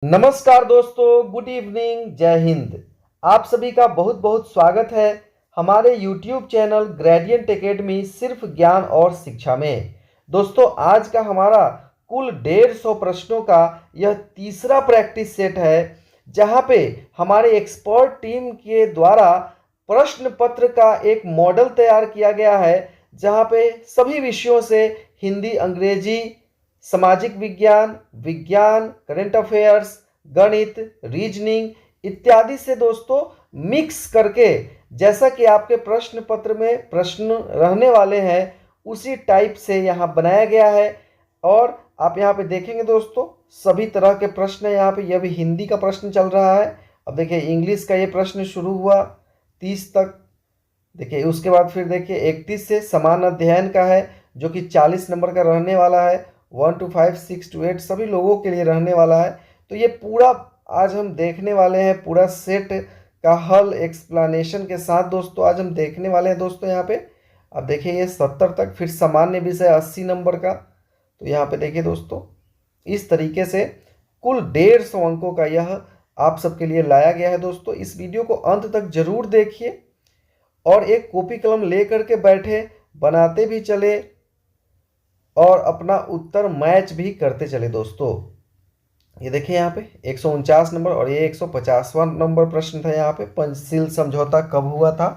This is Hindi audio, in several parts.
नमस्कार दोस्तों, गुड इवनिंग, जय हिंद। आप सभी का बहुत बहुत स्वागत है हमारे YouTube चैनल ग्रेडियंट एकेडमी सिर्फ ज्ञान और शिक्षा में। दोस्तों, आज का हमारा कुल 150 प्रश्नों का यह तीसरा प्रैक्टिस सेट है, जहां पे हमारे एक्सपर्ट टीम के द्वारा प्रश्न पत्र का एक मॉडल तैयार किया गया है, जहां पे सभी विषयों से हिंदी, अंग्रेजी, सामाजिक विज्ञान, विज्ञान, करंट अफेयर्स, गणित, रीजनिंग इत्यादि से दोस्तों मिक्स करके, जैसा कि आपके प्रश्न पत्र में प्रश्न रहने वाले हैं उसी टाइप से यहाँ बनाया गया है। और आप यहाँ पे देखेंगे दोस्तों, सभी तरह के प्रश्न है यहाँ पे। यह भी हिंदी का प्रश्न चल रहा है। अब देखिए, इंग्लिश का ये प्रश्न शुरू हुआ 30 तक। देखिए, उसके बाद फिर देखिए 31 से समान अध्ययन का है, जो कि 40 नंबर का रहने वाला है। 1 to 5, 6 to 8 सभी लोगों के लिए रहने वाला है। तो ये पूरा आज हम देखने वाले हैं, पूरा सेट का हल एक्सप्लेनेशन के साथ दोस्तों आज हम देखने वाले हैं दोस्तों यहाँ पे। अब देखिए, ये 70 तक, फिर सामान्य विषय 80 नंबर का। तो यहाँ पे देखिए दोस्तों, इस तरीके से कुल 150 अंकों का यह आप सबके लिए लाया गया है दोस्तों। इस वीडियो को अंत तक जरूर देखिए और एक कॉपी कलम लेकर के बैठे, बनाते भी चले और अपना उत्तर मैच भी करते चले दोस्तों। ये देखिए यहाँ पे 149 नंबर और ये 150वां नंबर प्रश्न था। यहाँ पे पंचशील समझौता कब हुआ था,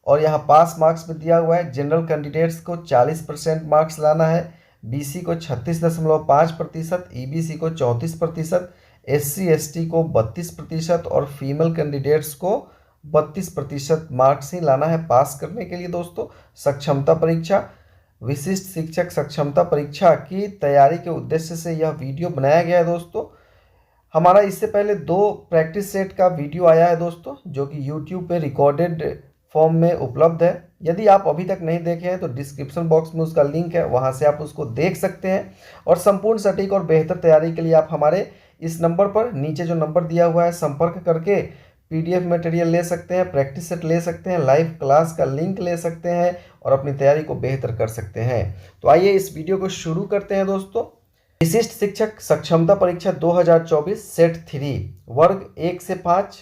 और यहाँ पास मार्क्स में दिया हुआ है। जनरल कैंडिडेट्स को 40% मार्क्स लाना है, बीसी को 36.5%, ईबीसी को 34%, एससी एसटी को 32% और फीमेल कैंडिडेट्स को 32% मार्क्स ही लाना है पास करने के लिए दोस्तों। सक्षमता परीक्षा, विशिष्ट शिक्षक सक्षमता परीक्षा की तैयारी के उद्देश्य से यह वीडियो बनाया गया है दोस्तों। हमारा इससे पहले 2 प्रैक्टिस सेट का वीडियो आया है दोस्तों, जो कि YouTube पे रिकॉर्डेड फॉर्म में उपलब्ध है। यदि आप अभी तक नहीं देखे हैं तो डिस्क्रिप्शन बॉक्स में उसका लिंक है, वहां से आप उसको देख सकते हैं। और संपूर्ण सटीक और बेहतर तैयारी के लिए आप हमारे इस नंबर पर, नीचे जो नंबर दिया हुआ है, संपर्क करके PDF मटेरियल ले सकते हैं, प्रैक्टिस सेट ले सकते हैं, लाइव क्लास का लिंक ले सकते हैं और अपनी तैयारी को बेहतर कर सकते हैं। तो आइए इस वीडियो को शुरू करते हैं दोस्तों। विशिष्ट शिक्षक सक्षमता परीक्षा 2024 सेट 3, वर्ग 1 से 5,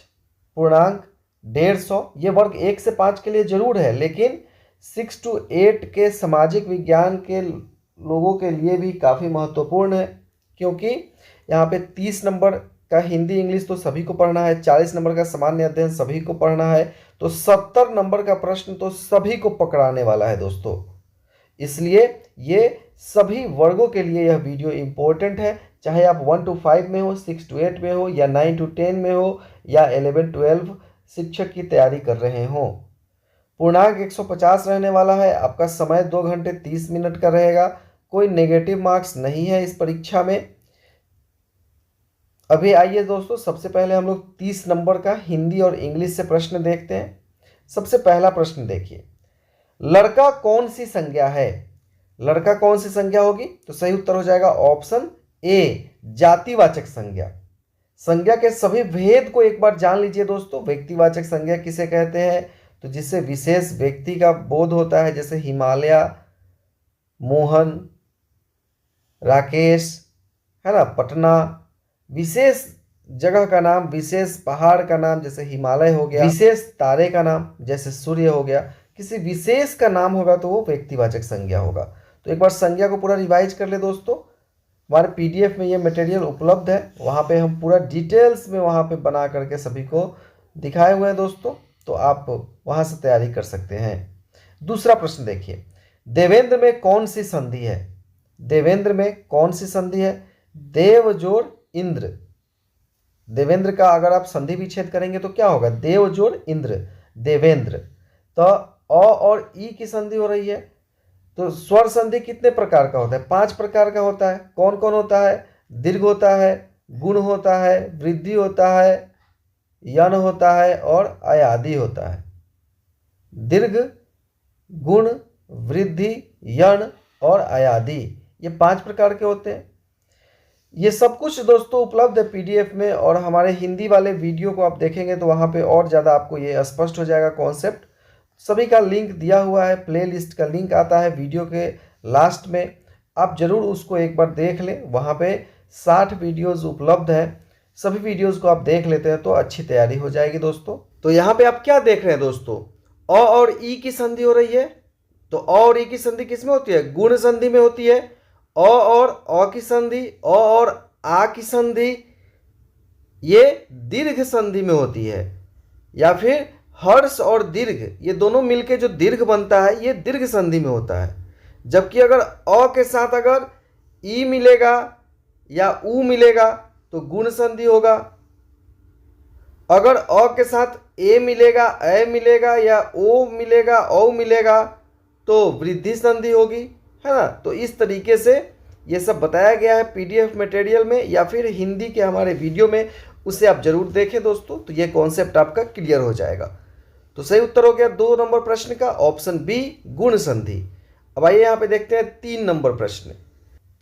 पूर्णांक 150। ये वर्ग 1 से 5 के लिए जरूर है, लेकिन 6 to 8 के सामाजिक विज्ञान के लोगों के लिए भी काफ़ी महत्वपूर्ण है, क्योंकि यहाँ पे 30 नंबर का हिंदी इंग्लिश तो सभी को पढ़ना है, 40 नंबर का सामान्य अध्ययन सभी को पढ़ना है, तो 70 नंबर का प्रश्न तो सभी को पकड़ाने वाला है दोस्तों। इसलिए ये सभी वर्गों के लिए यह वीडियो इम्पोर्टेंट है, चाहे आप 1 to 5 में हो, 6 to 8 में हो, या 9 to 10 में हो, या 11-12 शिक्षक की तैयारी कर रहे हो। पूर्णांक 150 रहने वाला है। आपका समय 2 घंटे 30 मिनट का रहेगा। कोई नेगेटिव मार्क्स नहीं है इस परीक्षा में। अभी आइए दोस्तों, सबसे पहले हम लोग 30 नंबर का हिंदी और इंग्लिश से प्रश्न देखते हैं। सबसे पहला प्रश्न देखिए, लड़का कौन सी संज्ञा है? लड़का कौन सी संज्ञा होगी? तो सही उत्तर हो जाएगा ऑप्शन ए, जातिवाचक संज्ञा। संज्ञा के सभी भेद को एक बार जान लीजिए दोस्तों। व्यक्तिवाचक संज्ञा किसे कहते हैं? तो जिससे विशेष व्यक्ति का बोध होता है, जैसे हिमालय, मोहन, राकेश, है ना, पटना। विशेष जगह का नाम, विशेष पहाड़ का नाम जैसे हिमालय हो गया, विशेष तारे का नाम जैसे सूर्य हो गया। किसी विशेष का नाम होगा तो वो व्यक्तिवाचक संज्ञा होगा। तो एक बार संज्ञा को पूरा रिवाइज कर ले दोस्तों। हमारे PDF में ये मटेरियल उपलब्ध है, वहाँ पे हम पूरा डिटेल्स में वहाँ पे बना करके सभी को दिखाए हुए हैं दोस्तों, तो आप वहाँ से तैयारी कर सकते हैं। दूसरा प्रश्न देखिए, देवेंद्र में कौन सी संधि है? देवेंद्र में कौन सी संधि है? देव जोड़ इंद्र। देवेंद्र का अगर आप संधि विच्छेद करेंगे तो क्या होगा? देव जोड़ इंद्र, देवेंद्र। तो अ और ई की संधि हो रही है। तो स्वर संधि कितने प्रकार का होता है? 5 प्रकार का होता है। कौन कौन होता है? दीर्घ होता है, गुण होता है, वृद्धि होता है, यन होता है और अयादि होता है। दीर्घ, गुण, वृद्धि, यन और अयादि, ये 5 प्रकार के होते हैं। ये सब कुछ दोस्तों उपलब्ध है PDF में, और हमारे हिंदी वाले वीडियो को आप देखेंगे तो वहाँ पे और ज़्यादा आपको ये स्पष्ट हो जाएगा कॉन्सेप्ट। सभी का लिंक दिया हुआ है, प्लेलिस्ट का लिंक आता है वीडियो के लास्ट में, आप ज़रूर उसको एक बार देख लें। वहाँ पे 60 वीडियोज़ उपलब्ध है। सभी वीडियोस को आप देख लेते हैं तो अच्छी तैयारी हो जाएगी दोस्तों। तो यहाँ पे आप क्या देख रहे हैं दोस्तों, अ और ई की संधि हो रही है। तो अ और ई की संधि किस में होती है, गुण संधि में होती है। अ और अ की संधि, अ और आ की संधि ये दीर्घ संधि में होती है, या फिर हर्ष और दीर्घ ये दोनों मिलके जो दीर्घ बनता है ये दीर्घ संधि में होता है। जबकि अगर अ के साथ अगर ई मिलेगा या ऊ मिलेगा तो गुण संधि होगा। अगर अ के साथ ए मिलेगा, ए मिलेगा या ओ मिलेगा, औ मिलेगा तो वृद्धि संधि होगी, है ना। तो इस तरीके से ये सब बताया गया है पीडीएफ मटेरियल में या फिर हिंदी के हमारे वीडियो में, उसे आप जरूर देखें दोस्तों, तो ये कॉन्सेप्ट आपका क्लियर हो जाएगा। तो सही उत्तर हो गया 2 नंबर प्रश्न का ऑप्शन बी, गुण संधि। अब आइए यहाँ पे देखते हैं 3 नंबर प्रश्न।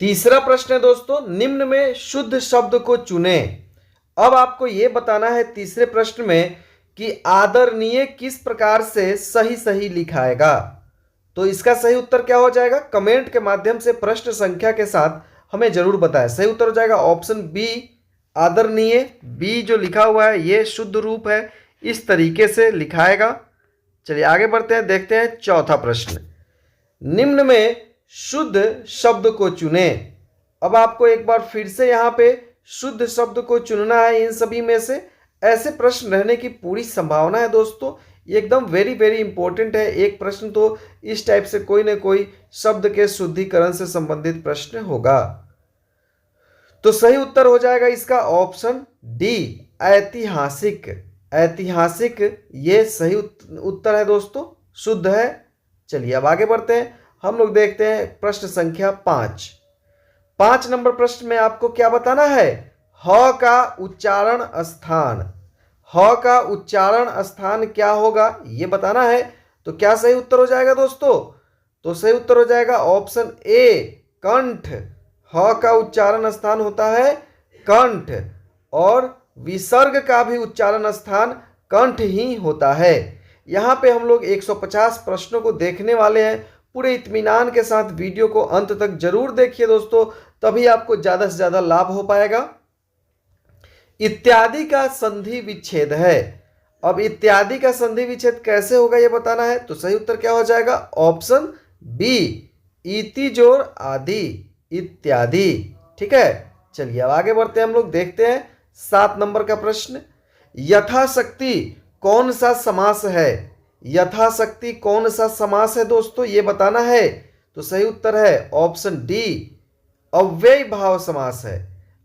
तीसरा प्रश्न है दोस्तों, निम्न में शुद्ध शब्द को चुने। अब आपको ये बताना है तीसरे प्रश्न में कि आदरणीय किस प्रकार से सही सही लिखाएगा। तो इसका सही उत्तर क्या हो जाएगा, कमेंट के माध्यम से प्रश्न संख्या के साथ हमें जरूर बताएं। सही उत्तर हो जाएगा ऑप्शन बी, आदरणीय। बी जो लिखा हुआ है ये शुद्ध रूप है, इस तरीके से लिखाएगा। चलिए आगे बढ़ते हैं, देखते हैं चौथा प्रश्न। निम्न में शुद्ध शब्द को चुने। अब आपको एक बार फिर से यहाँ पे शुद्ध शब्द को चुनना है इन सभी में से। ऐसे प्रश्न रहने की पूरी संभावना है दोस्तों, ये एकदम वेरी वेरी इंपॉर्टेंट है। एक प्रश्न तो इस टाइप से कोई ना कोई शब्द के शुद्धिकरण से संबंधित प्रश्न होगा। तो सही उत्तर हो जाएगा इसका ऑप्शन डी, ऐतिहासिक। ऐतिहासिक ये सही उत्तर है दोस्तों, शुद्ध है। चलिए अब आगे बढ़ते हैं, हम लोग देखते हैं प्रश्न संख्या 5। 5 नंबर प्रश्न में आपको क्या बताना है, ह का उच्चारण स्थान। ह का उच्चारण स्थान क्या होगा ये बताना है। तो क्या सही उत्तर हो जाएगा दोस्तों, तो सही उत्तर हो जाएगा ऑप्शन ए, कंठ। ह का उच्चारण स्थान होता है कंठ, और विसर्ग का भी उच्चारण स्थान कंठ ही होता है। यहाँ पे हम लोग 150 प्रश्नों को देखने वाले हैं। पूरे इत्मीनान के साथ वीडियो को अंत तक जरूर देखिए दोस्तों, तभी आपको ज़्यादा से ज़्यादा लाभ हो पाएगा। इत्यादि का संधि विच्छेद है। अब इत्यादि का संधि विच्छेद कैसे होगा ये बताना है। तो सही उत्तर क्या हो जाएगा, ऑप्शन बी, इति जोड़ आदि, इत्यादि। ठीक है, चलिए अब आगे बढ़ते हैं, हम लोग देखते हैं 7 नंबर का प्रश्न। यथाशक्ति कौन सा समास है। यथाशक्ति कौन सा समास है दोस्तों ये बताना है। तो सही उत्तर है ऑप्शन डी, अव्ययी भाव समास है।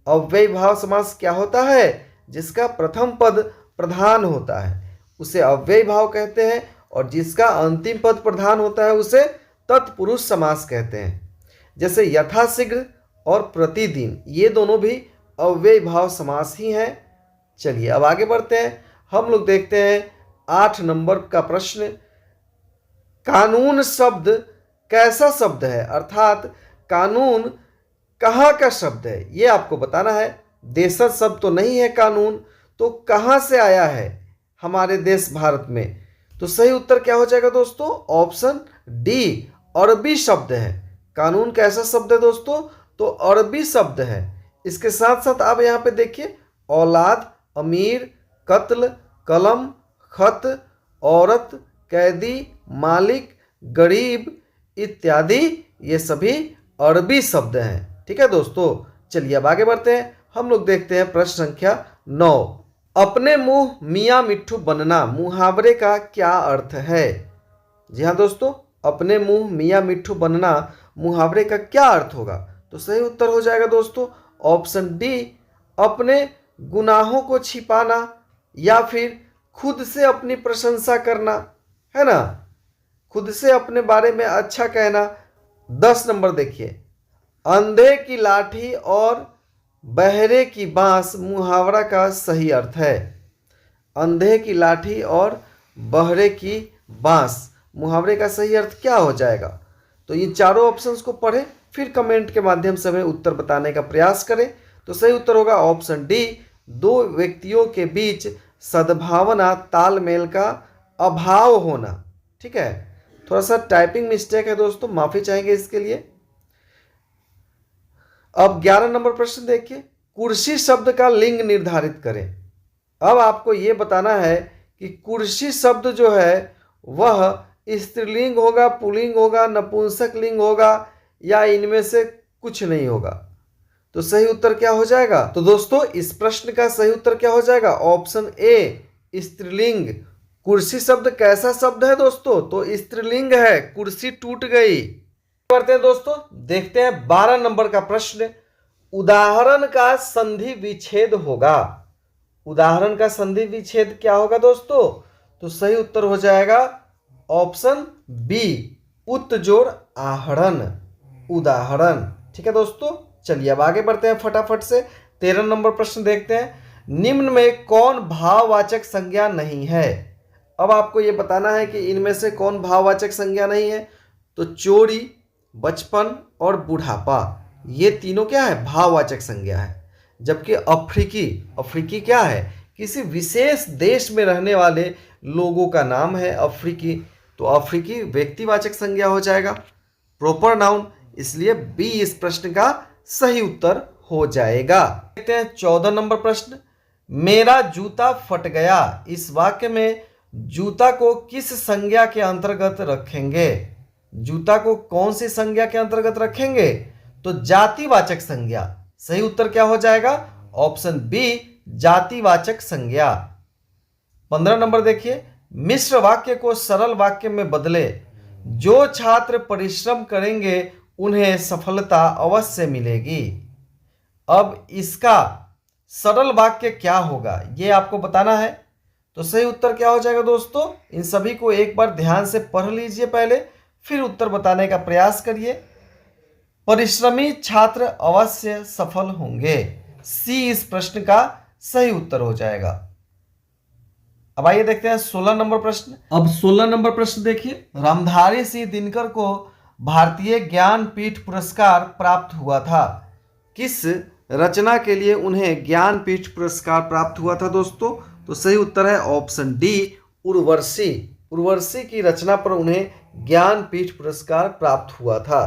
अव्ययी भाव समास क्या होता है, जिसका प्रथम पद प्रधान होता है उसे अव्ययी भाव कहते हैं, और जिसका अंतिम पद प्रधान होता है उसे तत्पुरुष समास कहते हैं। जैसे यथाशीघ्र और प्रतिदिन ये दोनों भी अव्ययी भाव समास ही हैं। चलिए अब आगे बढ़ते हैं, हम लोग देखते हैं 8 नंबर का प्रश्न। कानून शब्द कैसा शब्द है, अर्थात कानून कहाँ का शब्द है ये आपको बताना है। देशज शब्द तो नहीं है कानून, तो कहाँ से आया है हमारे देश भारत में। तो सही उत्तर क्या हो जाएगा दोस्तों, ऑप्शन डी, अरबी शब्द है। कानून कैसा शब्द है दोस्तों, तो अरबी शब्द है। इसके साथ साथ आप यहाँ पे देखिए, औलाद, अमीर, कत्ल, कलम, खत, औरत, कैदी, मालिक, गरीब इत्यादि ये सभी अरबी शब्द हैं। ठीक है दोस्तों, चलिए अब आगे बढ़ते हैं, हम लोग देखते हैं प्रश्न संख्या 9। अपने मुंह मियाँ मिट्ठू बनना मुहावरे का क्या अर्थ है। जी हाँ दोस्तों, अपने मुंह मियाँ मिट्ठू बनना मुहावरे का क्या अर्थ होगा। तो सही उत्तर हो जाएगा दोस्तों ऑप्शन डी, अपने गुनाहों को छिपाना या फिर खुद से अपनी प्रशंसा करना, है ना, खुद से अपने बारे में अच्छा कहना। 10 नंबर देखिए, अंधे की लाठी और बहरे की बांस मुहावरा का सही अर्थ है। अंधे की लाठी और बहरे की बांस मुहावरे का सही अर्थ क्या हो जाएगा। तो ये चारों ऑप्शंस को पढ़ें, फिर कमेंट के माध्यम से हमें उत्तर बताने का प्रयास करें। तो सही उत्तर होगा ऑप्शन डी, दो व्यक्तियों के बीच सद्भावना तालमेल का अभाव होना। ठीक है, थोड़ा सा टाइपिंग मिस्टेक है दोस्तों, माफ़ी चाहेंगे इसके लिए। अब 11 नंबर प्रश्न देखिए, कुर्सी शब्द का लिंग निर्धारित करें। अब आपको ये बताना है कि कुर्सी शब्द जो है वह स्त्रीलिंग होगा, पुल्लिंग होगा, नपुंसक लिंग होगा या इनमें से कुछ नहीं होगा। तो सही उत्तर क्या हो जाएगा? तो दोस्तों इस प्रश्न का सही उत्तर क्या हो जाएगा? ऑप्शन ए स्त्रीलिंग। कुर्सी शब्द कैसा शब्द है दोस्तों? तो स्त्रीलिंग है, कुर्सी टूट गई। करते हैं दोस्तों, देखते हैं 12 नंबर का प्रश्न। उदाहरण का संधि विच्छेद होगा। उदाहरण का संधि विच्छेद क्या होगा दोस्तों? तो सही उत्तर हो जाएगा ऑप्शन बी उत जोड़ आहरण, उदाहरण। ठीक है दोस्तों, चलिए अब आगे बढ़ते हैं फटाफट से। 13 नंबर प्रश्न देखते हैं। निम्न में कौन भाववाचक संज्ञा नहीं है? अब आपको यह बताना है कि इनमें से कौन भाववाचक संज्ञा नहीं है। तो चोरी, बचपन और बुढ़ापा, ये तीनों क्या है? भाववाचक संज्ञा है। जबकि अफ्रीकी क्या है? किसी विशेष देश में रहने वाले लोगों का नाम है अफ्रीकी, तो अफ्रीकी व्यक्तिवाचक संज्ञा हो जाएगा, प्रॉपर नाउन। इसलिए बी इस प्रश्न का सही उत्तर हो जाएगा। देखते हैं 14 नंबर प्रश्न। मेरा जूता फट गया, इस वाक्य में जूता को किस संज्ञा के अंतर्गत रखेंगे? जूता को कौन सी संज्ञा के अंतर्गत रखेंगे? तो जातिवाचक संज्ञा। सही उत्तर क्या हो जाएगा? ऑप्शन बी जातिवाचक संज्ञा। 15 नंबर देखिए। मिश्र वाक्य को सरल वाक्य में बदले। जो छात्र परिश्रम करेंगे उन्हें सफलता अवश्य मिलेगी। अब इसका सरल वाक्य क्या होगा ये आपको बताना है। तो सही उत्तर क्या हो जाएगा दोस्तों? इन सभी को एक बार ध्यान से पढ़ लीजिए पहले, फिर उत्तर बताने का प्रयास करिए। परिश्रमी छात्र अवश्य सफल होंगे, सी इस प्रश्न का सही उत्तर हो जाएगा। अब आइए देखते हैं 16 नंबर प्रश्न। अब 16 नंबर प्रश्न देखिए। रामधारी सिंह दिनकर को भारतीय ज्ञानपीठ पुरस्कार प्राप्त हुआ था। किस रचना के लिए उन्हें ज्ञानपीठ पुरस्कार प्राप्त हुआ था दोस्तों? तो सही उत्तर है ऑप्शन डी उर्वशी। उर्वशी की रचना पर उन्हें ज्ञानपीठ पुरस्कार प्राप्त हुआ था।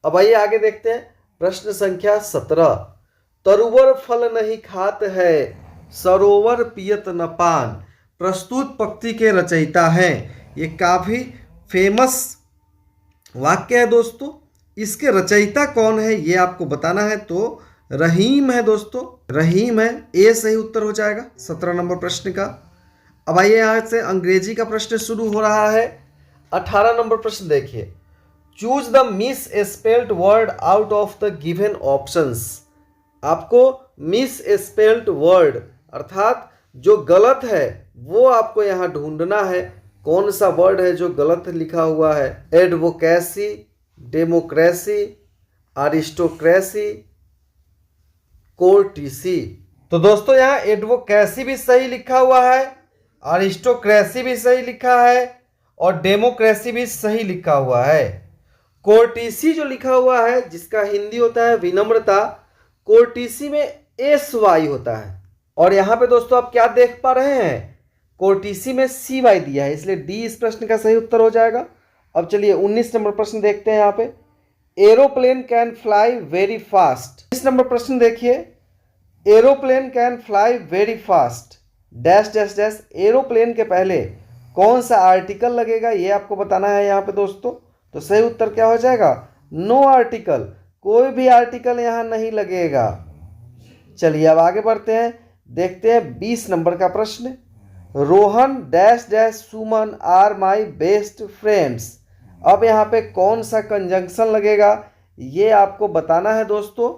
अब आइए आगे देखते हैं प्रश्न संख्या 17। तरुवर फल नहीं खात है, सरोवर पियत न पान। प्रस्तुत पंक्ति के रचयिता हैं। ये काफी फेमस वाक्य है दोस्तों। इसके रचयिता कौन है ये आपको बताना है। तो रहीम है दोस्तों, रहीम है, ए सही उत्तर हो जाएगा 17 नंबर प्रश्न का। अब आइए यहाँ से अंग्रेजी का प्रश्न शुरू हो रहा है। 18 नंबर प्रश्न देखिए। Choose the miss spelled word out of the given options. आपको मिस स्पेल्ड वर्ड अर्थात जो गलत है वो आपको यहाँ ढूंढना है। कौन सा वर्ड है जो गलत लिखा हुआ है? Advocacy, democracy, aristocracy, courtesy. तो दोस्तों यहाँ एडवोकेसी भी सही लिखा हुआ है, अरिस्टोक्रेसी भी सही लिखा है और डेमोक्रेसी भी सही लिखा हुआ है। कोर्टिसी जो लिखा हुआ है जिसका हिंदी होता है विनम्रता, कोर्टिसी में एस वाई होता है। और यहाँ पे दोस्तों आप क्या देख पा रहे हैं? कोर्टिसी में सी वाई दिया है, इसलिए डी इस प्रश्न का सही उत्तर हो जाएगा। अब चलिए 19 नंबर प्रश्न देखते हैं। यहाँ पे aeroplane can fly very fast. 19 number प्रश्न देखिए। Aeroplane can fly very fast dash dash dash. Aeroplane के पहले कौन सा आर्टिकल लगेगा ये आपको बताना है यहाँ पे दोस्तों। तो सही उत्तर क्या हो जाएगा? नो आर्टिकल, कोई भी आर्टिकल यहाँ नहीं लगेगा। चलिए अब आगे बढ़ते हैं, देखते हैं 20 नंबर का प्रश्न। Rohan dash dash Suman are my best friends. अब यहाँ पे कौन सा कंजंक्शन लगेगा ये आपको बताना है दोस्तों।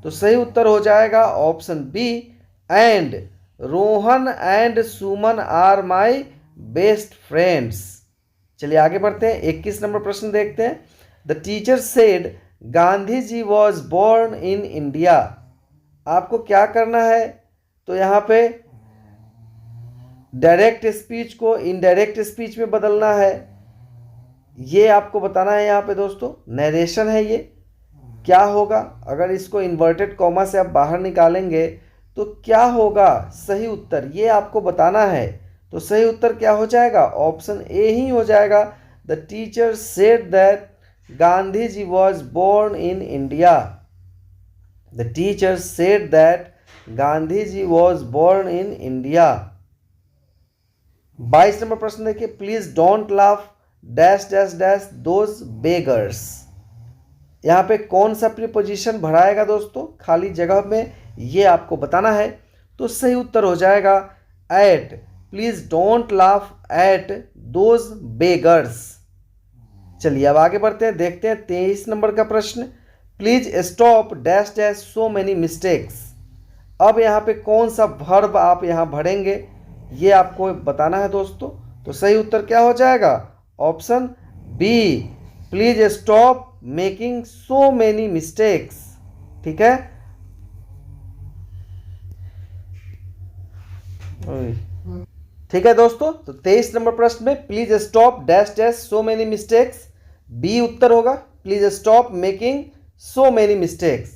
तो सही उत्तर हो जाएगा option B and. Rohan and Suman are my best friends. चलिए आगे बढ़ते हैं, 21 नंबर प्रश्न देखते हैं। The teacher said Gandhi ji was born in India. आपको क्या करना है? तो यहाँ पे डायरेक्ट स्पीच को इनडायरेक्ट स्पीच में बदलना है, ये आपको बताना है। यहाँ पे दोस्तों नरेशन है, ये क्या होगा अगर इसको इन्वर्टेड कॉमा से आप बाहर निकालेंगे तो क्या होगा सही उत्तर, ये आपको बताना है। तो सही उत्तर क्या हो जाएगा? ऑप्शन ए ही हो जाएगा। The teacher said that Gandhi ji was born in India. The teacher said that Gandhi ji was born in India. 22 नंबर प्रश्न देखिए, please don't laugh dash dash dash those beggars. यहाँ पे कौन सा प्रीपोजिशन भराएगा दोस्तों खाली जगह में, ये आपको बताना है। तो सही उत्तर हो जाएगा at. Please don't laugh at those beggars. चलिए अब आगे बढ़ते हैं, देखते हैं 23 नंबर का प्रश्न, please stop dash dash so many mistakes. अब यहाँ पे कौन सा वर्ब आप यहाँ भरेंगे ये आपको बताना है दोस्तों। तो सही उत्तर क्या हो जाएगा, option B, please stop making so many mistakes. ठीक है, ठीक है दोस्तों। तो 23 नंबर प्रश्न में please stop dash dash so many mistakes, B उत्तर होगा, please stop making so many mistakes.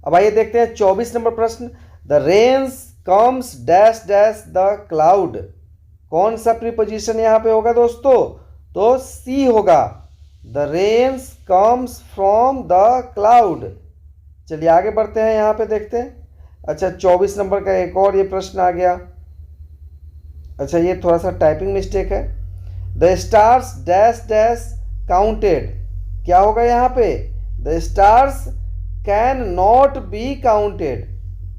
अब आइए देखते हैं 24 नंबर प्रश्न, the rains comes dash dash the cloud. कौन सा प्रीपोजिशन यहाँ पे होगा दोस्तों, तो सी होगा, the rains comes from the cloud. चलिए आगे बढ़ते हैं, यहाँ पे देखते हैं। अच्छा 24 नंबर का एक और ये प्रश्न आ गया। अच्छा ये थोड़ा सा टाइपिंग मिस्टेक है, the stars dash dash counted. क्या होगा यहाँ पे, the stars can not be counted.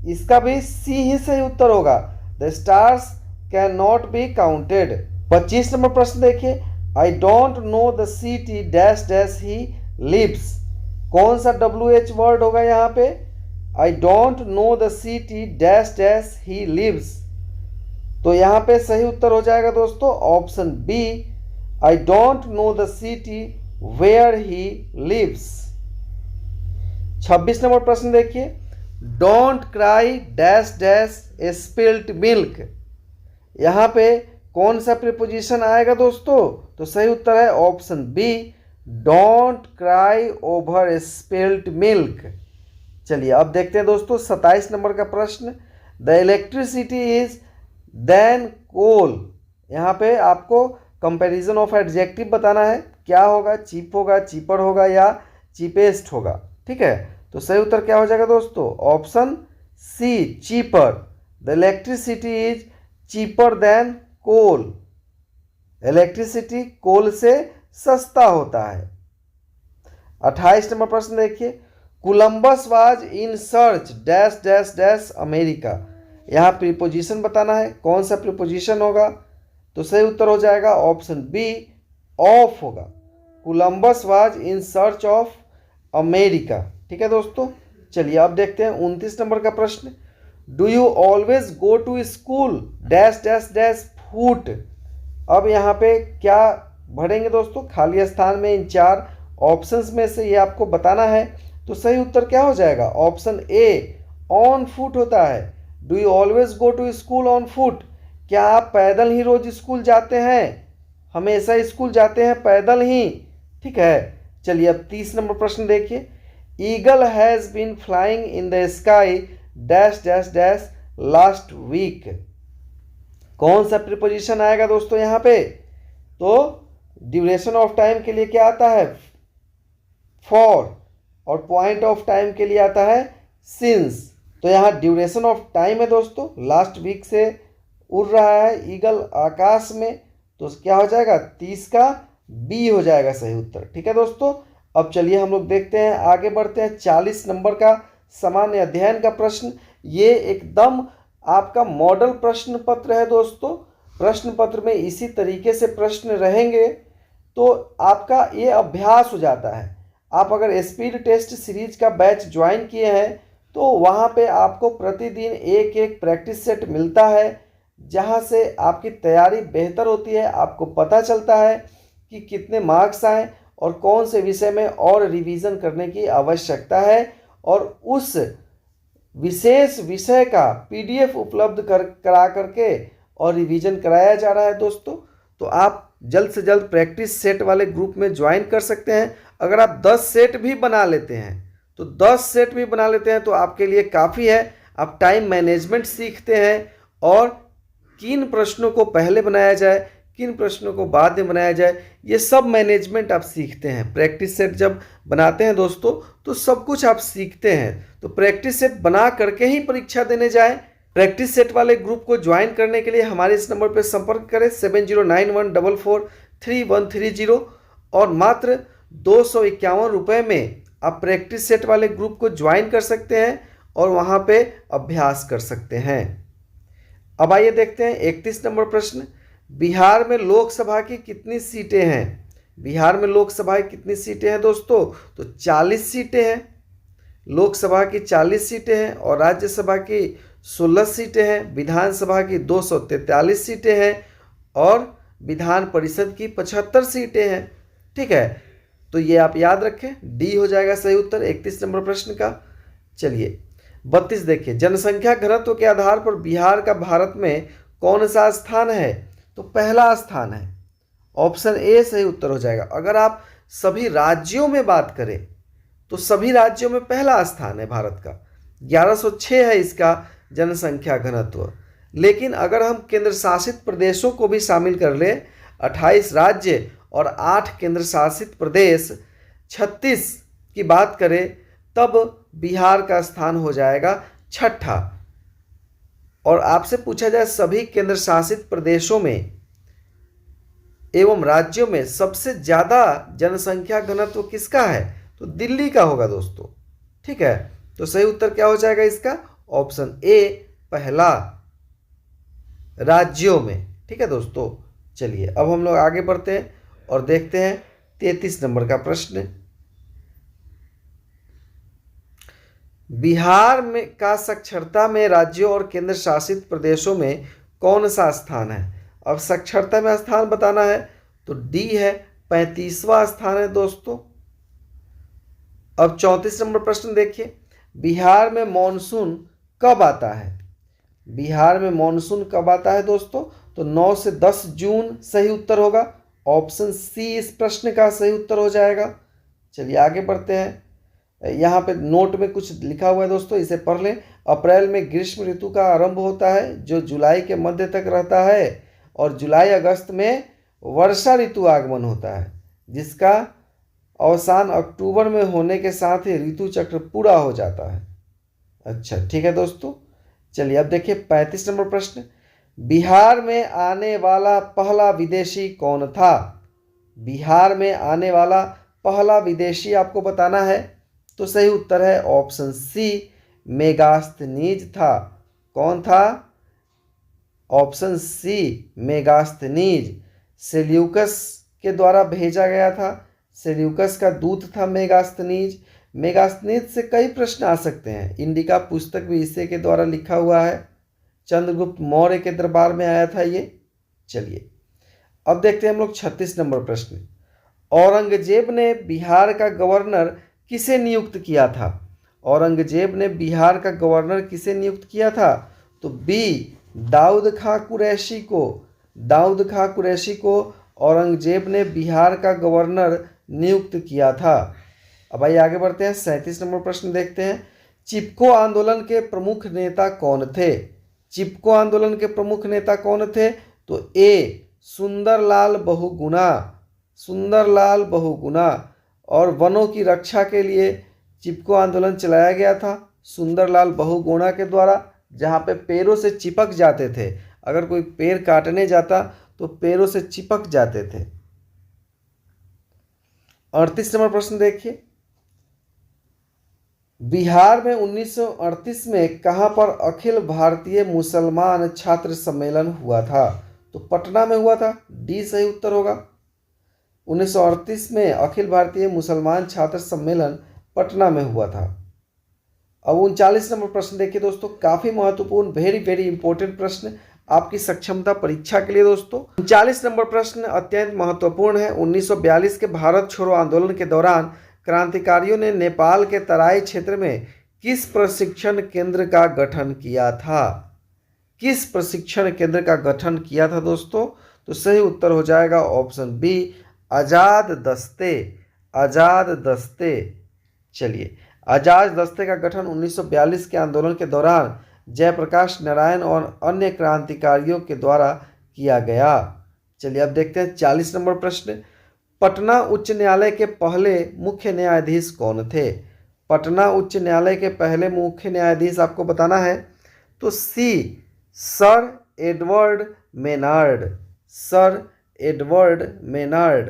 इसका भी सी ही सही उत्तर होगा, the stars can not be counted. 25 नंबर प्रश्न देखिए, I don't know the city dash dash he lives. कौन सा WH वर्ड होगा यहाँ पे, I don't know the city dash dash he lives. तो यहाँ पे सही उत्तर हो जाएगा दोस्तों option B, I don't know the city where he lives. 26 नंबर प्रश्न देखिए, don't cry dash dash spilt milk. यहाँ पे कौन सा प्रीपोजिशन आएगा दोस्तों, तो सही उत्तर है option B, don't cry over spilt milk. चलिए अब देखते हैं दोस्तों 27 नंबर का प्रश्न, the electricity is then coal. यहाँ पे आपको कंपैरिजन ऑफ एडजेक्टिव बताना है, क्या होगा, चीप होगा, चीपर होगा या चीपेस्ट होगा। ठीक है, तो सही उत्तर क्या हो जाएगा दोस्तों, option C, cheaper. The electricity is cheaper than coal. Electricity coal से सस्ता होता है। 28 नंबर प्रश्न देखिए, Columbus was in search dash dash dash America. यहाँ प्रीपोजिशन बताना है, कौन सा प्रीपोजिशन होगा, तो सही उत्तर हो जाएगा ऑप्शन बी, ऑफ होगा, Columbus was in search of America. ठीक है दोस्तों, चलिए अब देखते हैं 29 नंबर का प्रश्न, do you always go to school dash dash dash foot. अब यहाँ पे क्या भरेंगे दोस्तों, खाली स्थान में इन 4 ऑप्शंस में से ये आपको बताना है। तो सही उत्तर क्या हो जाएगा, ऑप्शन ए, ऑन फुट होता है। Do you always go to school on foot, क्या आप पैदल ही रोज स्कूल जाते हैं, हमेशा स्कूल जाते हैं पैदल ही। ठीक है, चलिए अब 30 नंबर प्रश्न देखिए, eagle has been flying in the sky dash dash dash last week. कौन सा प्रीपोजिशन आएगा दोस्तों यहाँ पे, तो ड्यूरेशन ऑफ टाइम के लिए क्या आता है, फॉर, और पॉइंट ऑफ टाइम के लिए आता है सिंस। तो यहाँ ड्यूरेशन ऑफ टाइम है दोस्तों, लास्ट वीक से उड़ रहा है ईगल आकाश में, तो क्या हो जाएगा, 30 का बी हो जाएगा सही उत्तर। ठीक है दोस्तों, अब चलिए हम लोग देखते हैं, आगे बढ़ते हैं 40 नंबर का सामान्य अध्ययन का प्रश्न। ये एकदम आपका मॉडल प्रश्न पत्र है दोस्तों। प्रश्न पत्र में इसी तरीके से प्रश्न रहेंगे तो आपका ये अभ्यास हो जाता है। आप अगर स्पीड टेस्ट सीरीज का बैच ज्वाइन किए हैं तो वहाँ पे आपको प्रतिदिन एक एक प्रैक्टिस सेट मिलता है, जहाँ से आपकी तैयारी बेहतर होती है। आपको पता चलता है कि कितने मार्क्स आए और कौन से विषय में और रिवीजन करने की आवश्यकता है, और उस विशेष विषय का PDF उपलब्ध करा करके और रिवीजन कराया जा रहा है दोस्तों। तो आप जल्द से जल्द प्रैक्टिस सेट वाले ग्रुप में ज्वाइन कर सकते हैं। अगर आप 10 सेट भी बना लेते हैं तो आपके लिए काफ़ी है। आप टाइम मैनेजमेंट सीखते हैं और किन प्रश्नों को पहले बनाया जाए, किन प्रश्नों को बाद में बनाया जाए, ये सब मैनेजमेंट आप सीखते हैं। प्रैक्टिस सेट जब बनाते हैं दोस्तों तो सब कुछ आप सीखते हैं। तो प्रैक्टिस सेट बना करके ही परीक्षा देने जाएं। प्रैक्टिस सेट वाले ग्रुप को ज्वाइन करने के लिए हमारे इस नंबर पर संपर्क करें 7091443130 और मात्र 251 रुपये में आप प्रैक्टिस सेट वाले ग्रुप को ज्वाइन कर सकते हैं और वहाँ पे अभ्यास कर सकते हैं। अब आइए देखते हैं 31 नंबर प्रश्न। बिहार में लोकसभा की कितनी सीटें हैं? बिहार में लोकसभा की कितनी सीटें हैं दोस्तों? तो 40 सीटें हैं। लोकसभा की 40 सीटें हैं और राज्यसभा की 16 सीटें हैं। विधानसभा की 243 सीटें हैं और विधान परिषद की 75 सीटें हैं। ठीक है, तो ये आप याद रखें, डी हो जाएगा सही उत्तर 31 नंबर प्रश्न का। चलिए 32 देखिए, जनसंख्या घनत्व के आधार पर बिहार का भारत में कौन सा स्थान है? तो पहला स्थान है, ऑप्शन ए सही उत्तर हो जाएगा। अगर आप सभी राज्यों में बात करें तो सभी राज्यों में पहला स्थान है भारत का, 1106 है इसका जनसंख्या घनत्व। लेकिन अगर हम केंद्र शासित प्रदेशों को भी शामिल कर लें, 28 राज्य और 8 केंद्र शासित प्रदेश 36 की बात करें, तब बिहार का स्थान हो जाएगा छठा। और आपसे पूछा जाए सभी केंद्र शासित प्रदेशों में एवं राज्यों में सबसे ज़्यादा जनसंख्या घनत्व किसका है? तो दिल्ली का होगा दोस्तों। ठीक है, तो सही उत्तर क्या हो जाएगा इसका? ऑप्शन ए पहला, राज्यों में। ठीक है दोस्तों, चलिए अब हम लोग आगे बढ़ते हैं और देखते हैं 33 नंबर का प्रश्न। बिहार में का साक्षरता में राज्यों और केंद्र शासित प्रदेशों में कौन सा स्थान है? अब साक्षरता में स्थान बताना है तो डी है, 35वां स्थान है दोस्तों। अब 34 नंबर प्रश्न देखिए, बिहार में मॉनसून कब आता है? बिहार में मॉनसून कब आता है दोस्तों? तो 9 से 10 जून सही उत्तर होगा। ऑप्शन सी इस प्रश्न का सही उत्तर हो जाएगा। चलिए आगे बढ़ते हैं। यहाँ पे नोट में कुछ लिखा हुआ है दोस्तों, इसे पढ़ लें। अप्रैल में ग्रीष्म ऋतु का आरंभ होता है जो जुलाई के मध्य तक रहता है, और जुलाई अगस्त में वर्षा ऋतु आगमन होता है जिसका अवसान अक्टूबर में होने के साथ ही ऋतु चक्र पूरा हो जाता है। अच्छा ठीक है दोस्तों, चलिए अब देखिए 35 नंबर प्रश्न। बिहार में आने वाला पहला विदेशी कौन था? बिहार में आने वाला पहला विदेशी आपको बताना है, तो सही उत्तर है ऑप्शन सी, मेगास्थनीज था। कौन था? Option C, Megasthenes. सेल्यूकस के द्वारा भेजा गया था। सेल्यूकस का दूत था मेगास्थनीज। मेगास्थनीज से कई प्रश्न आ सकते हैं। इंडिका पुस्तक भी इसी के द्वारा लिखा हुआ है। चंद्रगुप्त मौर्य के दरबार में आया था ये। चलिए अब देखते हैं हम लोग 36 नंबर प्रश्न। औरंगजेब ने बिहार का गवर्नर किसे नियुक्त किया था? औरंगजेब ने बिहार का गवर्नर किसे नियुक्त किया था? तो बी, दाऊद खां कुरैशी को। दाऊद खां कुरैशी को औरंगजेब ने बिहार का गवर्नर नियुक्त किया था। अब आइए आगे बढ़ते हैं, 37 नंबर प्रश्न देखते हैं। चिपको आंदोलन के प्रमुख नेता कौन थे? चिपको आंदोलन के प्रमुख नेता कौन थे? तो ए, सुंदरलाल बहुगुणा। सुंदरलाल बहुगुणा। और वनों की रक्षा के लिए चिपको आंदोलन चलाया गया था सुंदरलाल बहुगुणा के द्वारा, जहाँ पे पेड़ों से चिपक जाते थे। अगर कोई पेड़ काटने जाता तो पेड़ों से चिपक जाते थे। 38 नंबर प्रश्न देखिए। बिहार में 1938 में कहाँ पर अखिल भारतीय मुसलमान छात्र सम्मेलन हुआ था? तो पटना में हुआ था। डी सही उत्तर होगा। 1938 में अखिल भारतीय मुसलमान छात्र सम्मेलन पटना में हुआ था। अब 39 नंबर प्रश्न देखिए दोस्तों, काफ़ी महत्वपूर्ण, वेरी वेरी इंपॉर्टेंट प्रश्न आपकी सक्षमता परीक्षा के लिए दोस्तों। 39 नंबर प्रश्न अत्यंत महत्वपूर्ण है। 1942 के भारत छोड़ो आंदोलन के दौरान क्रांतिकारियों ने नेपाल के तराई क्षेत्र में किस प्रशिक्षण केंद्र का गठन किया था? किस प्रशिक्षण केंद्र का गठन किया था दोस्तों? तो सही उत्तर हो जाएगा ऑप्शन बी, आज़ाद दस्ते। आज़ाद दस्ते। चलिए, आज़ाद दस्ते का गठन 1942 के आंदोलन के दौरान जयप्रकाश नारायण और अन्य क्रांतिकारियों के द्वारा किया गया। चलिए अब देखते हैं 40 नंबर प्रश्न। पटना उच्च न्यायालय के पहले मुख्य न्यायाधीश कौन थे? पटना उच्च न्यायालय के पहले मुख्य न्यायाधीश आपको बताना है। तो C, sir Edward Maynard. Sir Edward Maynard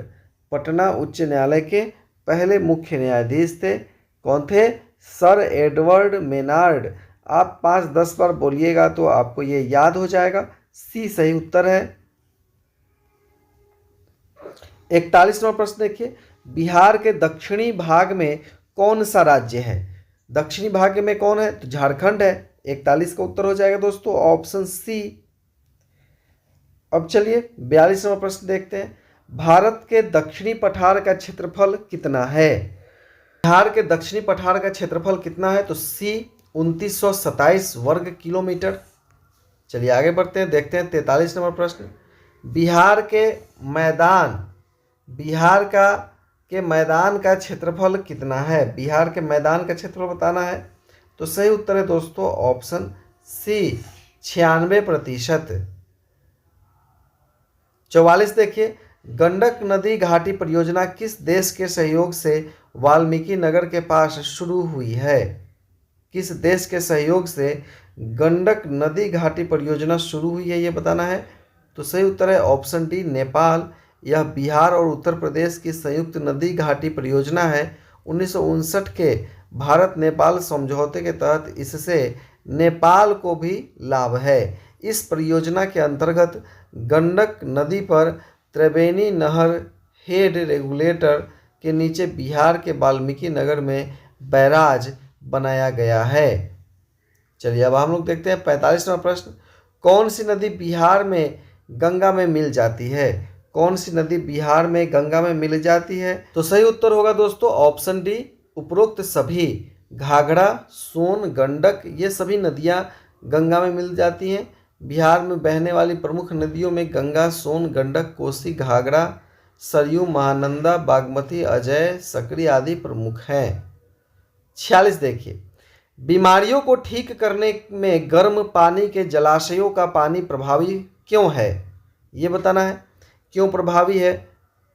Patna उच्च न्यायालय के पहले मुख्य न्यायाधीश थे। कौन थे? Sir Edward Maynard. आप 5-10 बार बोलिएगा तो आपको ये याद हो जाएगा। सी सही उत्तर है। 41 नंबर प्रश्न देखिए, बिहार के दक्षिणी भाग में कौन सा राज्य है? दक्षिणी भाग में कौन है? तो झारखंड है। 41 का उत्तर हो जाएगा दोस्तों ऑप्शन सी। अब चलिए 42 नंबर प्रश्न देखते हैं। भारत के दक्षिणी पठार का क्षेत्रफल कितना है? बिहार के दक्षिणी पठार का क्षेत्रफल कितना है? तो सी 2927 वर्ग किलोमीटर। चलिए आगे बढ़ते हैं, देखते हैं 43 नंबर प्रश्न। बिहार के मैदान का क्षेत्रफल कितना है? बिहार के मैदान का क्षेत्रफल बताना है। तो सही उत्तर है दोस्तों ऑप्शन सी 96%। 44 देखिए, गंडक नदी घाटी परियोजना किस देश के सहयोग से वाल्मीकि नगर के पास शुरू हुई है? किस देश के सहयोग से गंडक नदी घाटी परियोजना शुरू हुई है ये बताना है। तो सही उत्तर है ऑप्शन डी नेपाल। यह बिहार और उत्तर प्रदेश की संयुक्त नदी घाटी परियोजना है। 1959 के भारत नेपाल समझौते के तहत इससे नेपाल को भी लाभ है। इस परियोजना के अंतर्गत गंडक नदी पर त्रिवेणी नहर हेड रेगुलेटर के नीचे बिहार के वाल्मीकि नगर में बैराज बनाया गया है। चलिए अब हम लोग देखते हैं 45वां प्रश्न। कौन सी नदी बिहार में गंगा में मिल जाती है? कौन सी नदी बिहार में गंगा में मिल जाती है? तो सही उत्तर होगा दोस्तों ऑप्शन डी उपरोक्त सभी। घाघरा, सोन, गंडक ये सभी नदियां गंगा में मिल जाती हैं। बिहार में बहने वाली प्रमुख नदियों में गंगा, सोन, गंडक, कोसी, घाघरा, सरयू, महानंदा, बागमती, अजय, सकरी आदि प्रमुख हैं। 46 देखिए, बीमारियों को ठीक करने में गर्म पानी के जलाशयों का पानी प्रभावी क्यों है? ये बताना है क्यों प्रभावी है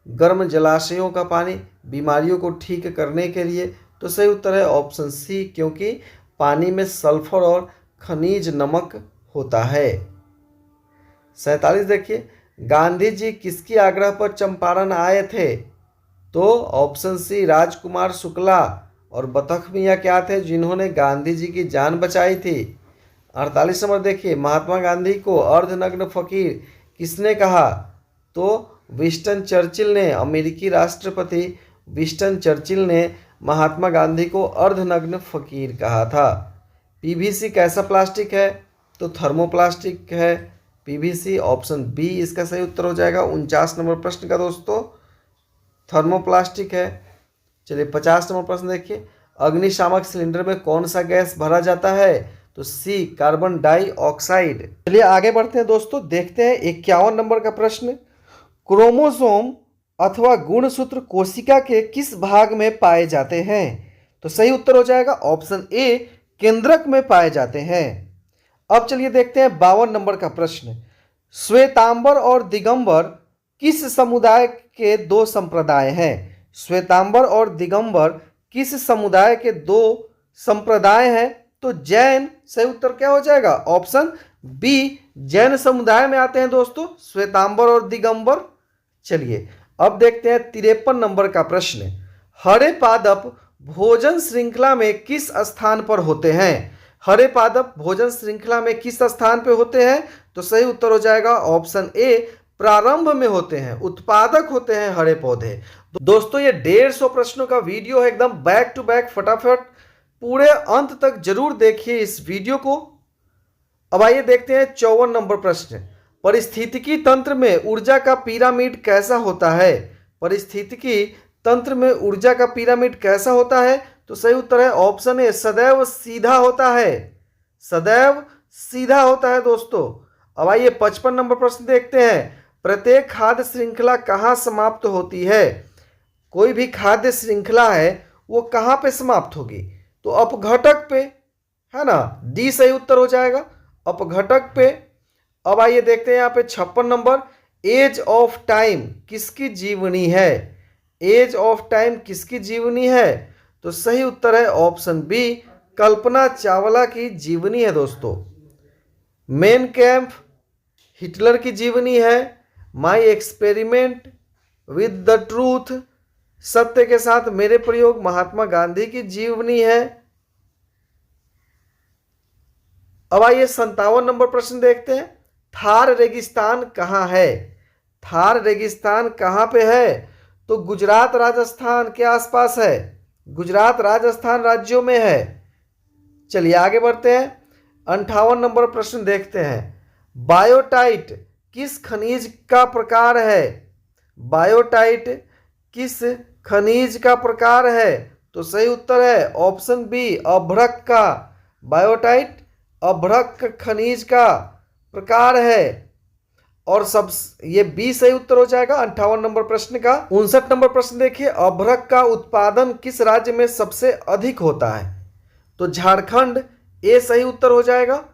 गर्म जलाशयों का पानी बीमारियों को ठीक करने के लिए। तो सही उत्तर है ऑप्शन सी, क्योंकि पानी में सल्फर और खनिज नमक होता है। 47 देखिए, गांधी जी किसकी आग्रह पर चंपारण आए थे? तो ऑप्शन सी राजकुमार शुक्ला। और बतख मियाँ क्या थे जिन्होंने गांधी जी की जान बचाई थी। 48 नंबर देखिए, महात्मा गांधी को अर्धनग्न फकीर किसने कहा? तो विंस्टन चर्चिल ने। अमेरिकी राष्ट्रपति विंस्टन चर्चिल ने महात्मा गांधी को अर्धनग्न फकीर कहा था। पीवीसी कैसा प्लास्टिक है? तो थर्मोप्लास्टिक है पीवीसी। ऑप्शन बी इसका सही उत्तर हो जाएगा 49 नंबर प्रश्न का दोस्तों, थर्मोप्लास्टिक है। चलिए 50 नंबर प्रश्न देखिए, अग्निशामक सिलेंडर में कौन सा गैस भरा जाता है? तो सी कार्बन डाइऑक्साइड। चलिए आगे बढ़ते हैं दोस्तों, देखते हैं 51 नंबर का प्रश्न। क्रोमोसोम अथवा गुणसूत्र कोशिका के किस भाग में पाए जाते हैं? तो सही उत्तर हो जाएगा ऑप्शन ए केंद्रक में पाए जाते हैं। अब चलिए देखते हैं 52 नंबर का प्रश्न। श्वेतांबर और दिगंबर किस समुदाय के दो संप्रदाय हैं? श्वेतांबर और दिगंबर किस समुदाय के दो संप्रदाय हैं? तो जैन। सही उत्तर क्या हो जाएगा ऑप्शन बी, जैन समुदाय में आते हैं दोस्तों श्वेतांबर और दिगंबर। चलिए अब देखते हैं 53 नंबर का प्रश्न। हरे पादप भोजन श्रृंखला में किस स्थान पर होते हैं? हरे पादप भोजन श्रृंखला में किस स्थान पर होते हैं? तो सही उत्तर हो जाएगा ऑप्शन ए, प्रारंभ में होते हैं, उत्पादक होते हैं हरे पौधे। दोस्तों ये 150 प्रश्नों का वीडियो है, एकदम बैक टू बैक फटाफट पूरे अंत तक जरूर देखिए इस वीडियो को। अब आइए देखते हैं 54 नंबर प्रश्न। परिस्थितिकी तंत्र में ऊर्जा का पिरामिड कैसा होता है? परिस्थितिकी तंत्र में ऊर्जा का पिरामिड कैसा होता है? तो सही उत्तर है ऑप्शन ए, सदैव सीधा होता है। सदैव सीधा होता है दोस्तों। अब आइए 55 नंबर प्रश्न देखते हैं। प्रत्येक खाद्य श्रृंखला कहाँ समाप्त होती है? कोई भी खाद्य श्रृंखला है वो कहाँ पे समाप्त होगी? तो अपघटक पे, है ना, डी सही उत्तर हो जाएगा अपघटक पे। अब आइए देखते हैं यहाँ पे 56 नंबर, एज ऑफ टाइम किसकी जीवनी है? एज ऑफ टाइम किसकी जीवनी है? तो सही उत्तर है ऑप्शन बी, कल्पना चावला की जीवनी है दोस्तों। मेन कैंप हिटलर की जीवनी है। My experiment with the truth, सत्य के साथ मेरे प्रयोग, महात्मा गांधी की जीवनी है। अब आइए 57 नंबर प्रश्न देखते हैं। थार रेगिस्तान कहाँ है? थार रेगिस्तान कहाँ पे है? तो गुजरात राजस्थान के आसपास है, गुजरात राजस्थान राज्यों में है। चलिए आगे बढ़ते हैं। 58 नंबर प्रश्न देखते हैं। बायोटाइट किस खनिज का प्रकार है? बायोटाइट किस खनिज का प्रकार है? तो सही उत्तर है ऑप्शन बी, अभ्रक का। बायोटाइट अभ्रक खनिज का प्रकार है। और सब ये बी सही उत्तर हो जाएगा 58 नंबर प्रश्न का। 59 नंबर प्रश्न देखिए, अभ्रक का उत्पादन किस राज्य में सबसे अधिक होता है? तो झारखंड, ए सही उत्तर हो जाएगा।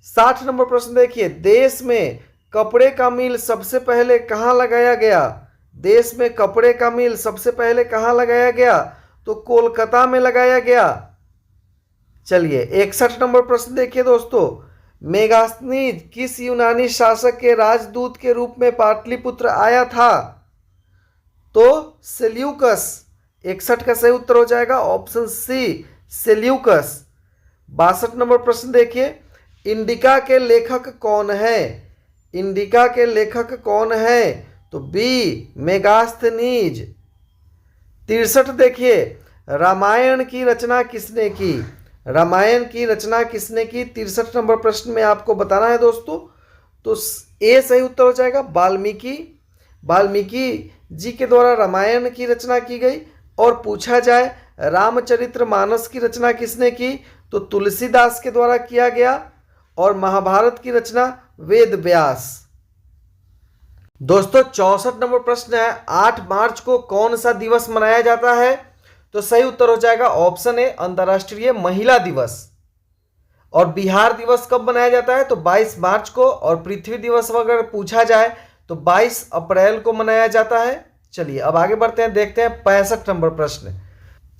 60 नंबर प्रश्न देखिए, देश में कपड़े का मिल सबसे पहले कहाँ लगाया गया? देश में कपड़े का मिल सबसे पहले कहाँ लगाया गया? तो कोलकाता में लगाया गया। चलिए 61 नंबर प्रश्न देखिए दोस्तों, मेगास्थनीज किस यूनानी शासक के राजदूत के रूप में पाटलिपुत्र आया था? तो सेल्यूकस, 61 का सही उत्तर हो जाएगा ऑप्शन सी, सेल्यूकस। 62 नंबर प्रश्न देखिए, इंडिका के लेखक कौन है? इंडिका के लेखक कौन है? तो बी, मेगास्थनीज। 63 देखिए, रामायण की रचना किसने की? रामायण की रचना किसने की? 63 नंबर प्रश्न में आपको बताना है दोस्तों। तो ए सही उत्तर हो जाएगा, वाल्मीकि। वाल्मीकि जी के द्वारा रामायण की रचना की गई। और पूछा जाए रामचरितमानस की रचना किसने की? तो तुलसीदास के द्वारा किया गया। और महाभारत की रचना वेद व्यास। दोस्तों 64 नंबर प्रश्न है, 8 मार्च को कौन सा दिवस मनाया जाता है? तो सही उत्तर हो जाएगा ऑप्शन ए, अंतर्राष्ट्रीय महिला दिवस। और बिहार दिवस कब मनाया जाता है? तो 22 मार्च को। और पृथ्वी दिवस अगर पूछा जाए तो 22 अप्रैल को मनाया जाता है। चलिए अब आगे बढ़ते हैं, देखते हैं 65 नंबर प्रश्न।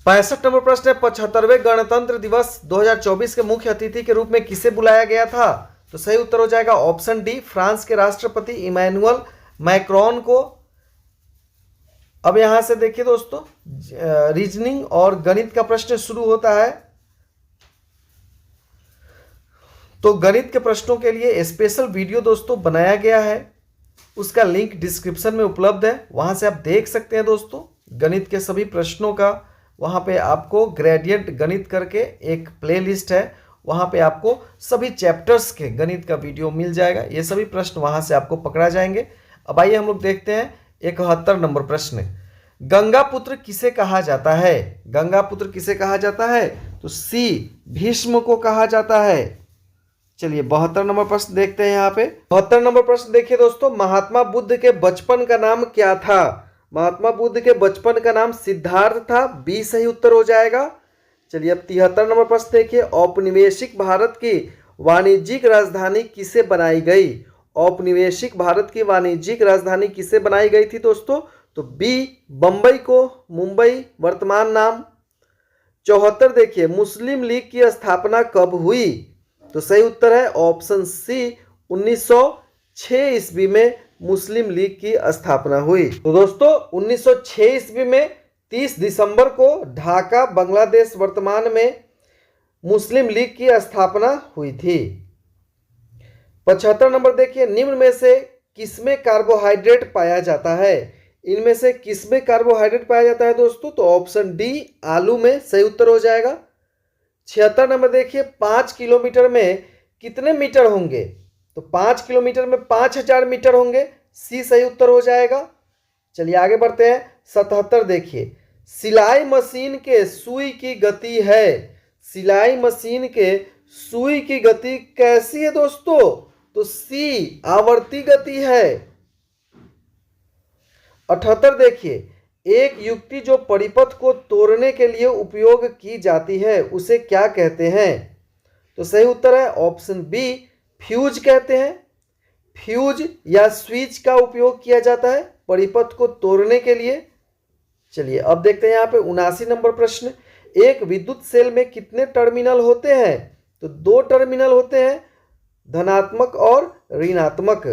65 नंबर प्रश्न है, 75वें गणतंत्र दिवस 2024 के मुख्य अतिथि के रूप में किसे बुलाया गया था? तो सही उत्तर हो जाएगा ऑप्शन डी, फ्रांस के राष्ट्रपति इमैनुअल मैक्रोन को। अब यहां से देखिए दोस्तों, रीजनिंग और गणित का प्रश्न शुरू होता है। तो गणित के प्रश्नों के लिए स्पेशल वीडियो दोस्तों बनाया गया है, उसका लिंक डिस्क्रिप्शन में उपलब्ध है, वहां से आप देख सकते हैं दोस्तों। गणित के सभी प्रश्नों का वहां पे आपको ग्रेडियंट गणित करके एक प्लेलिस्ट है, वहां पे आपको सभी चैप्टर्स के गणित का वीडियो मिल जाएगा। ये सभी प्रश्न वहां से आपको पकड़ा जाएंगे। अब आइए हम लोग देखते हैं 71 नंबर प्रश्न। गंगापुत्र किसे कहा जाता है? गंगापुत्र किसे कहा जाता है? तो सी, भीष्म को कहा जाता है। चलिए 72 नंबर प्रश्न देखते हैं। यहाँ पे 72 नंबर प्रश्न देखिए दोस्तों, महात्मा बुद्ध के बचपन का नाम क्या था? महात्मा बुद्ध के बचपन का नाम सिद्धार्थ था, बी सही उत्तर हो जाएगा। चलिए अब 73 नंबर प्रश्न देखिए, औपनिवेशिक भारत की वाणिज्यिक राजधानी किसे बनाई गई? औपनिवेशिक भारत की वाणिज्यिक राजधानी किसे बनाई गई थी दोस्तों? तो बी, बंबई को, मुंबई वर्तमान नाम। 74 देखिए, मुस्लिम लीग की स्थापना कब हुई? तो सही उत्तर है ऑप्शन सी, 1906 ईस्वी में मुस्लिम लीग की स्थापना हुई। तो दोस्तों 1906 ईस्वी में 30 दिसंबर को ढाका बांग्लादेश वर्तमान में मुस्लिम लीग की स्थापना हुई थी। 75 नंबर देखिए, निम्न में से किसमें कार्बोहाइड्रेट पाया जाता है? इनमें से किसमें कार्बोहाइड्रेट पाया जाता है दोस्तों? तो ऑप्शन डी, आलू में सही उत्तर हो जाएगा। 76 नंबर देखिए, 5 किलोमीटर में कितने मीटर होंगे? तो 5 किलोमीटर में 5000 मीटर होंगे, सी सही उत्तर हो जाएगा। चलिए आगे बढ़ते हैं। 77 देखिए, सिलाई मशीन के सुई की गति है। सिलाई मशीन के सुई की गति कैसी है दोस्तों? तो सी, आवर्ती गति है। 78 देखिए, एक युक्ति जो परिपथ को तोड़ने के लिए उपयोग की जाती है उसे क्या कहते हैं? तो सही उत्तर है ऑप्शन बी, फ्यूज कहते हैं। फ्यूज या स्विच का उपयोग किया जाता है परिपथ को तोड़ने के लिए? चलिए अब देखते हैं यहाँ पे 79 नंबर प्रश्न। एक विद्युत सेल में कितने टर्मिनल होते हैं? तो 2 टर्मिनल होते हैं, धनात्मक और ऋणात्मक।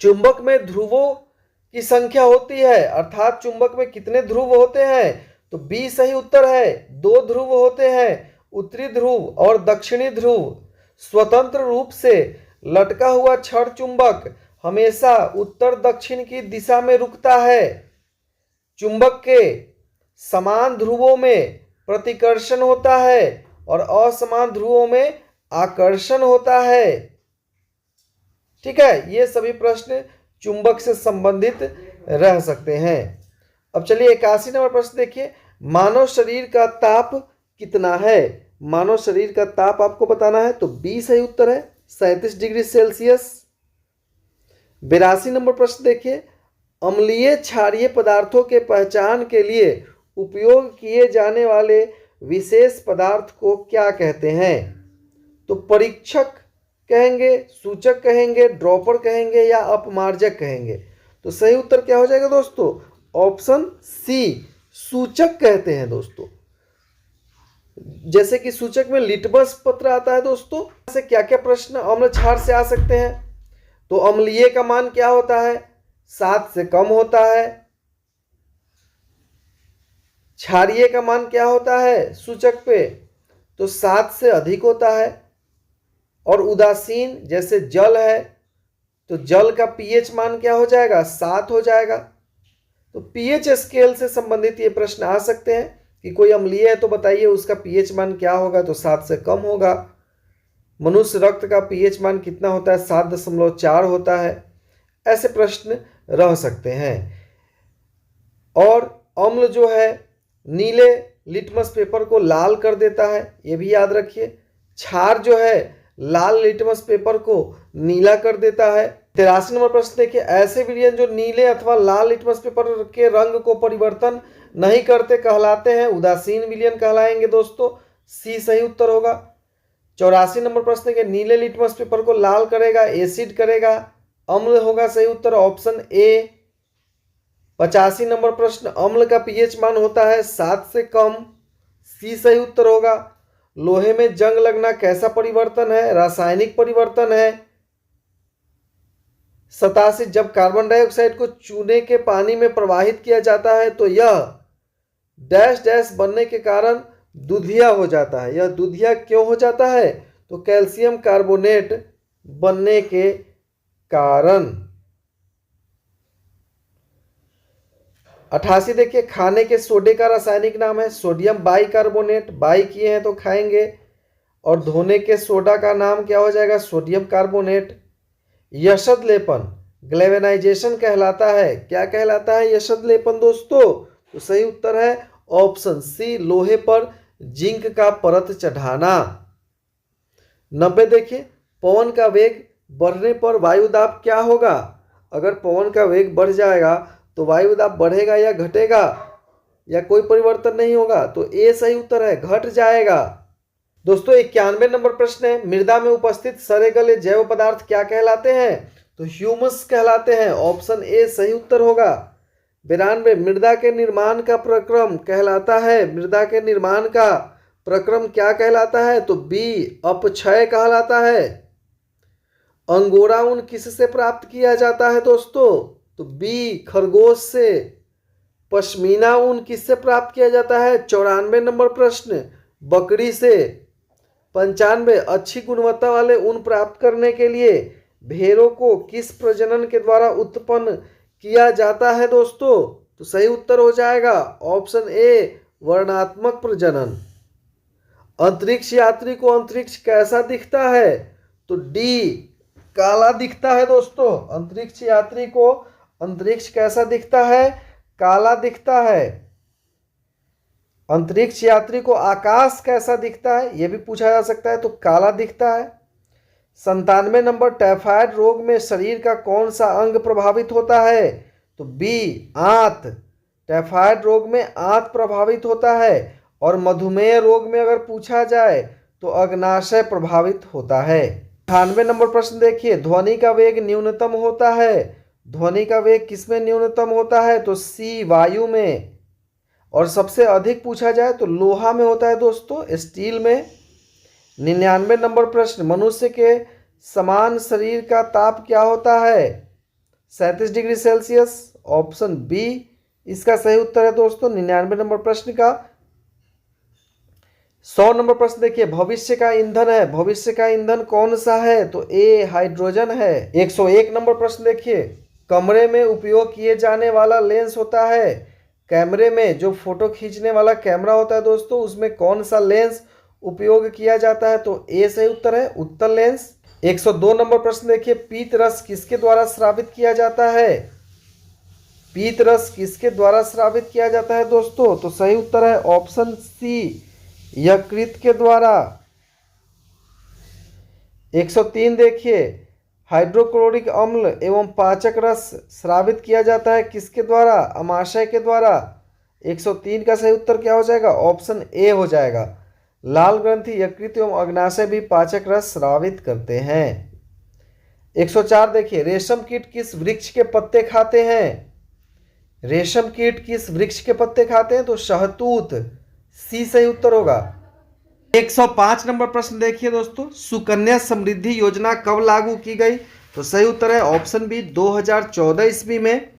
चुंबक में ध्रुवों की संख्या होती है, अर्थात चुंबक में कितने ध्रुव होते हैं? तो बी सही उत्तर है, 2 ध्रुव होते हैं, उत्तरी ध्रुव और दक्षिणी ध्रुव। स्वतंत्र रूप से लटका हुआ छड़ चुंबक हमेशा उत्तर दक्षिण की दिशा में रुकता है। चुंबक के समान ध्रुवों में प्रतिकर्षण होता है और असमान ध्रुवों में आकर्षण होता है। ठीक है, ये सभी प्रश्न चुंबक से संबंधित रह सकते हैं। अब चलिए 81 नंबर प्रश्न देखिए, मानव शरीर का ताप कितना है? मानव शरीर का ताप आपको बताना है, तो बी सही उत्तर है, 37 डिग्री सेल्सियस। 82 नंबर प्रश्न देखिए, अम्लीय क्षारीय पदार्थों के पहचान के लिए उपयोग किए जाने वाले विशेष पदार्थ को क्या कहते हैं? तो परीक्षक कहेंगे, सूचक कहेंगे, ड्रॉपर कहेंगे या अपमार्जक कहेंगे? तो सही उत्तर क्या हो जाएगा दोस्तों? ऑप्शन सी, सूचक कहते हैं दोस्तों। जैसे कि सूचक में लिटमस पत्र आता है दोस्तों, से क्या क्या प्रश्न अम्ल क्षार से आ सकते हैं? तो अम्लीय का मान क्या होता है? 7 से कम होता है। क्षारीय का मान क्या होता है सूचक पे? तो 7 से अधिक होता है। और उदासीन जैसे जल है, तो जल का पीएच मान क्या हो जाएगा? 7 हो जाएगा। तो पीएच स्केल से संबंधित ये प्रश्न आ सकते हैं कि कोई अम्लीय है तो बताइए उसका पीएच मान क्या होगा? तो 7 से कम होगा। मनुष्य रक्त का पीएच मान कितना होता है? 7.4 होता है। ऐसे प्रश्न रह सकते हैं। और अम्ल जो है नीले लिटमस पेपर को लाल कर देता है, ये भी याद रखिए। क्षार जो है लाल लिटमस पेपर को नीला कर देता है। 83 नंबर प्रश्न देखिए, ऐसे विलयन जो नीले अथवा लाल लिटमस पेपर के रंग को परिवर्तन नहीं करते कहलाते हैं? उदासीन विलयन कहलाएंगे दोस्तों, सी सही उत्तर होगा। 84 नंबर प्रश्न के, नीले लिटमस पेपर को लाल करेगा, एसिड करेगा, अम्ल होगा, सही उत्तर ऑप्शन ए। 85 नंबर प्रश्न, अम्ल का पीएच मान होता है 7 से कम, सी सही उत्तर होगा। लोहे में जंग लगना कैसा परिवर्तन है? रासायनिक परिवर्तन है। 87, जब कार्बन डाइऑक्साइड को चूने के पानी में प्रवाहित किया जाता है तो यह डैश डैश बनने के कारण दूधिया हो जाता है। यह दूधिया क्यों हो जाता है? तो कैल्शियम कार्बोनेट बनने के कारण। 88 देखिए, खाने के सोडे का रासायनिक नाम है सोडियम बाइकार्बोनेट, बाई किए हैं तो खाएंगे। और धोने के सोडा का नाम क्या हो जाएगा? Sodium carbonate. यशद लेपन ग्लेवेनाइजेशन कहलाता है, क्या कहलाता है यशद लेपन दोस्तों? तो सही उत्तर है ऑप्शन सी, लोहे पर जिंक का परत चढ़ाना। 90 देखिए, पवन का वेग बढ़ने पर वायु दाब क्या होगा? अगर पवन का वेग बढ़ जाएगा तो वायु दाब बढ़ेगा या घटेगा, या कोई परिवर्तन नहीं होगा? तो ए सही उत्तर है, घट जाएगा। दोस्तों 91 नंबर प्रश्न है, मृदा में उपस्थित सड़े गले जैव पदार्थ क्या कहलाते हैं? तो ह्यूमस कहलाते हैं, ऑप्शन ए सही उत्तर होगा। 92, मृदा के निर्माण का प्रक्रम कहलाता है, मृदा के निर्माण का प्रक्रम क्या कहलाता है? तो बी अपक्षय कहलाता है। अंगोरा ऊन किससे प्राप्त किया जाता है दोस्तों? तो बी खरगोश से। पश्मीना ऊन किससे प्राप्त किया जाता है? 94 नंबर प्रश्न, बकरी से। 95, अच्छी गुणवत्ता वाले ऊन प्राप्त करने के लिए भेड़ों को किस प्रजनन के द्वारा उत्पन्न किया जाता है दोस्तों? तो सही उत्तर हो जाएगा ऑप्शन ए, वर्णात्मक प्रजनन। अंतरिक्ष यात्री को अंतरिक्ष कैसा दिखता है? तो डी काला दिखता है दोस्तों। अंतरिक्ष यात्री को अंतरिक्ष कैसा दिखता है? काला दिखता है। अंतरिक्ष यात्री को आकाश कैसा दिखता है, यह भी पूछा जा सकता है, तो काला दिखता है। 97 नंबर, टाइफाइड रोग में शरीर का कौन सा अंग प्रभावित होता है? तो बी आंत। टाइफाइड रोग में आंत प्रभावित होता है। और मधुमेह रोग में अगर पूछा जाए तो अग्नाशय प्रभावित होता है। 98 नंबर प्रश्न देखिए, ध्वनि का वेग न्यूनतम होता है। ध्वनि का वेग किसमें न्यूनतम होता है? तो सी, वायु में। और सबसे अधिक पूछा जाए तो लोहा में होता है दोस्तों, स्टील में। 99 नंबर प्रश्न, मनुष्य के समान शरीर का ताप क्या होता है? 37 डिग्री सेल्सियस। ऑप्शन बी इसका सही उत्तर है दोस्तों 99 नंबर प्रश्न का। 100 नंबर प्रश्न देखिए, भविष्य का ईंधन है। भविष्य का ईंधन कौन सा है? तो ए, हाइड्रोजन है। 101 नंबर प्रश्न देखिए, कमरे में उपयोग किए जाने वाला लेंस होता है। कैमरे में जो फोटो खींचने वाला कैमरा होता है दोस्तों, उसमें कौन सा लेंस उपयोग किया जाता है? तो ए सही उत्तर है, उत्तल लेंस। 102 नंबर प्रश्न देखिए, पीत रस किसके द्वारा स्रावित किया जाता है? पीत रस किसके द्वारा स्रावित किया जाता है दोस्तों? तो सही उत्तर है ऑप्शन सी, यकृत के द्वारा। 103 देखिए, हाइड्रोक्लोरिक अम्ल एवं पाचक रस स्रावित किया जाता है किसके द्वारा? अमाशय के द्वारा। 103 का सही उत्तर क्या हो जाएगा? ऑप्शन ए हो जाएगा। लाल ग्रंथि, यकृत एवं अग्नाशय भी पाचक रस स्रावित करते हैं। 104 देखिए, रेशम कीट किस वृक्ष के पत्ते खाते हैं? रेशम कीट किस वृक्ष के पत्ते खाते हैं? तो शहतूत, सी सही उत्तर होगा। 105 नंबर प्रश्न देखिए दोस्तों, सुकन्या समृद्धि योजना कब लागू की गई? तो सही उत्तर है ऑप्शन बी, 2014 ईस्वी में।